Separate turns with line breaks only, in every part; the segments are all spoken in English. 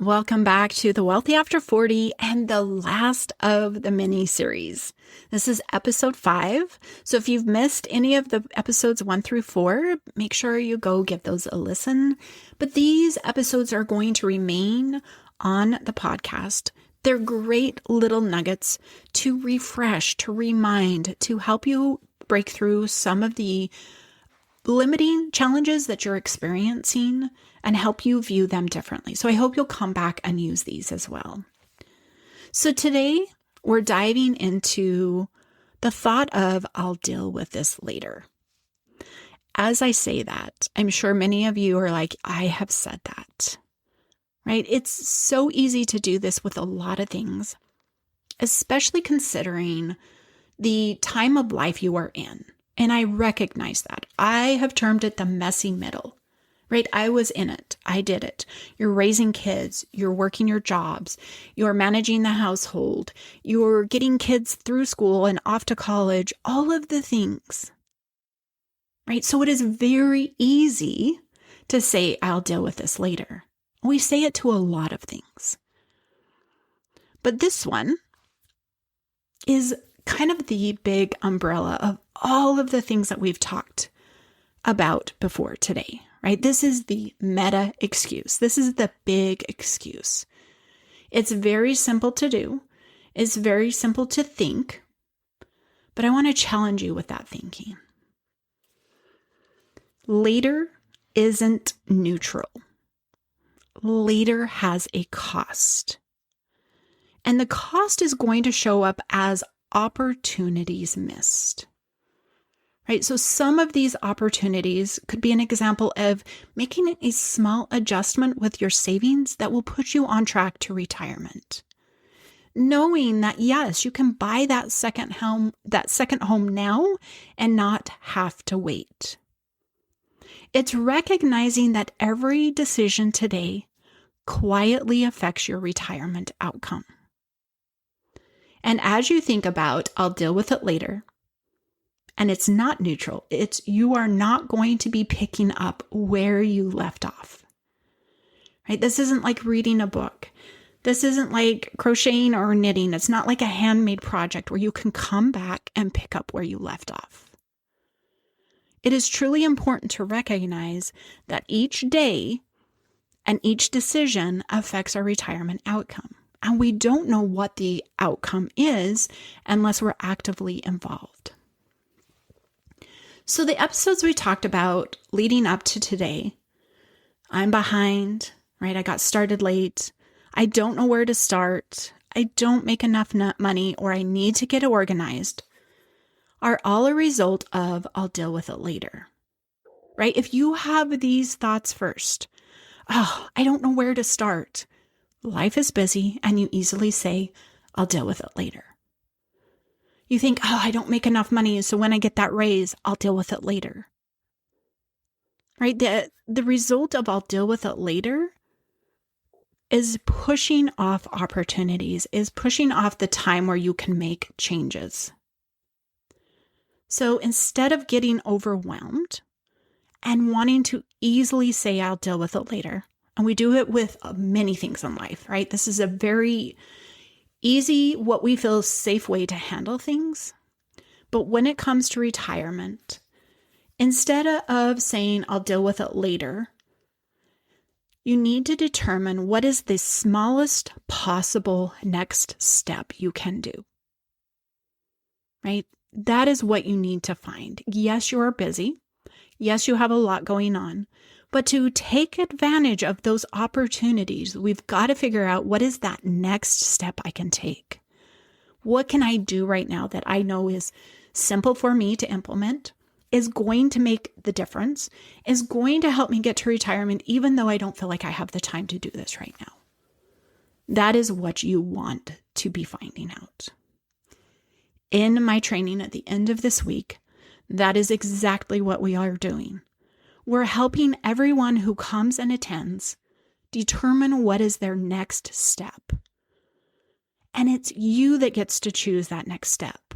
Welcome back to the Wealthy After 40 and the last of the mini series. This is episode 5. So if you've missed any of the episodes 1 through 4, make sure you go give those a listen. But these episodes are going to remain on the podcast. They're great little nuggets to refresh, to remind, to help you break through some of the limiting challenges that you're experiencing and help you view them differently. So I hope you'll come back and use these as well. So today we're diving into the thought of I'll deal with this later. As I say that, I'm sure many of you are like, I have said that, right? It's so easy to do this with a lot of things, especially considering the time of life you are in. And I recognize that. I have termed it the messy middle, right? I was in it. I did it. You're raising kids. You're working your jobs. You're managing the household. You're getting kids through school and off to college, all of the things, right? So it is very easy to say, I'll deal with this later. We say it to a lot of things. But this one is kind of the big umbrella of all of the things that we've talked about before today, right? This is the meta excuse. This is the big excuse. It's very simple to do. It's very simple to think, but I want to challenge you with that thinking. Later isn't neutral. Later has a cost. And the cost is going to show up as opportunities missed, right? So some of these opportunities could be an example of making a small adjustment with your savings that will put you on track to retirement. Knowing that, yes, you can buy that second home now and not have to wait. It's recognizing that every decision today quietly affects your retirement outcome. And as you think about, I'll deal with it later, and it's not neutral. You are not going to be picking up where you left off, right? This isn't like reading a book. This isn't like crocheting or knitting. It's not like a handmade project where you can come back and pick up where you left off. It is truly important to recognize that each day and each decision affects our retirement outcome. And we don't know what the outcome is unless we're actively involved. So the episodes we talked about leading up to today, I'm behind, right? I got started late. I don't know where to start. I don't make enough money, or I need to get organized, are all a result of I'll deal with it later, right? If you have these thoughts first, oh, I don't know where to start. Life is busy, and you easily say, I'll deal with it later. You think, oh, I don't make enough money, so when I get that raise, I'll deal with it later. Right? The result of I'll deal with it later is pushing off opportunities, is pushing off the time where you can make changes. So instead of getting overwhelmed and wanting to easily say, I'll deal with it later, and we do it with many things in life, right? This is a very easy, what we feel safe way to handle things. But when it comes to retirement, instead of saying, I'll deal with it later, you need to determine what is the smallest possible next step you can do, right? That is what you need to find. Yes, you are busy. Yes, you have a lot going on. But to take advantage of those opportunities, we've got to figure out what is that next step I can take. What can I do right now that I know is simple for me to implement, is going to make the difference, is going to help me get to retirement, even though I don't feel like I have the time to do this right now. That is what you want to be finding out. In my training at the end of this week, that is exactly what we are doing. We're helping everyone who comes and attends determine what is their next step. And it's you that gets to choose that next step,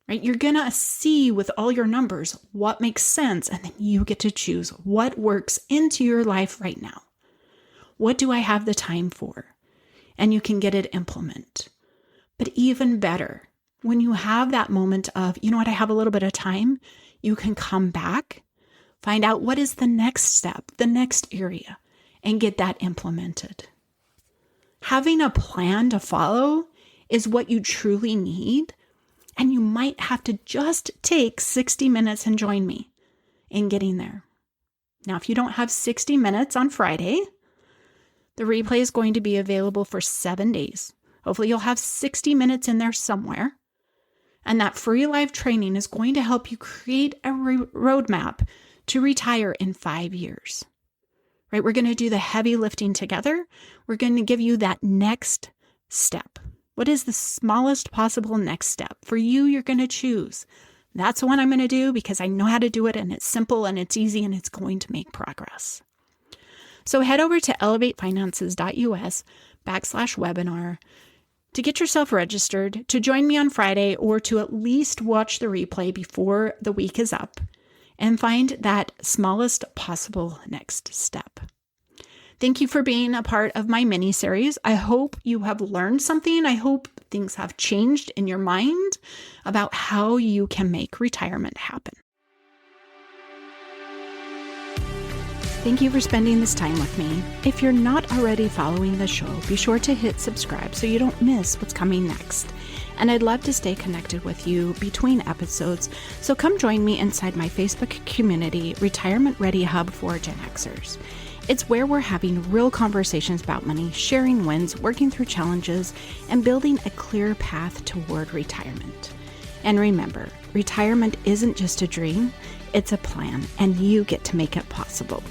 right? You're going to see with all your numbers what makes sense, and then you get to choose what works into your life right now. What do I have the time for? And you can get it implement. But even better, when you have that moment of, you know what, I have a little bit of time, you can come back, find out what is the next step, the next area, and get that implemented. Having a plan to follow is what you truly need, and you might have to just take 60 minutes and join me in getting there. Now, if you don't have 60 minutes on Friday, the replay is going to be available for 7 days. Hopefully you'll have 60 minutes in there somewhere. And that free live training is going to help you create a roadmap to retire in 5 years. Right? We're going to do the heavy lifting together. We're going to give you that next step. What is the smallest possible next step? For you, you're going to choose. That's the one I'm going to do because I know how to do it and it's simple and it's easy and it's going to make progress. So head over to elevatefinances.us/webinar to get yourself registered, to join me on Friday, or to at least watch the replay before the week is up and find that smallest possible next step. Thank you for being a part of my mini-series. I hope you have learned something. I hope things have changed in your mind about how you can make retirement happen. Thank you for spending this time with me. If you're not already following the show, be sure to hit subscribe so you don't miss what's coming next. And I'd love to stay connected with you between episodes, so come join me inside my Facebook community, Retirement Ready Hub for Gen Xers. It's where we're having real conversations about money, sharing wins, working through challenges, and building a clear path toward retirement. And remember, retirement isn't just a dream, it's a plan, and you get to make it possible.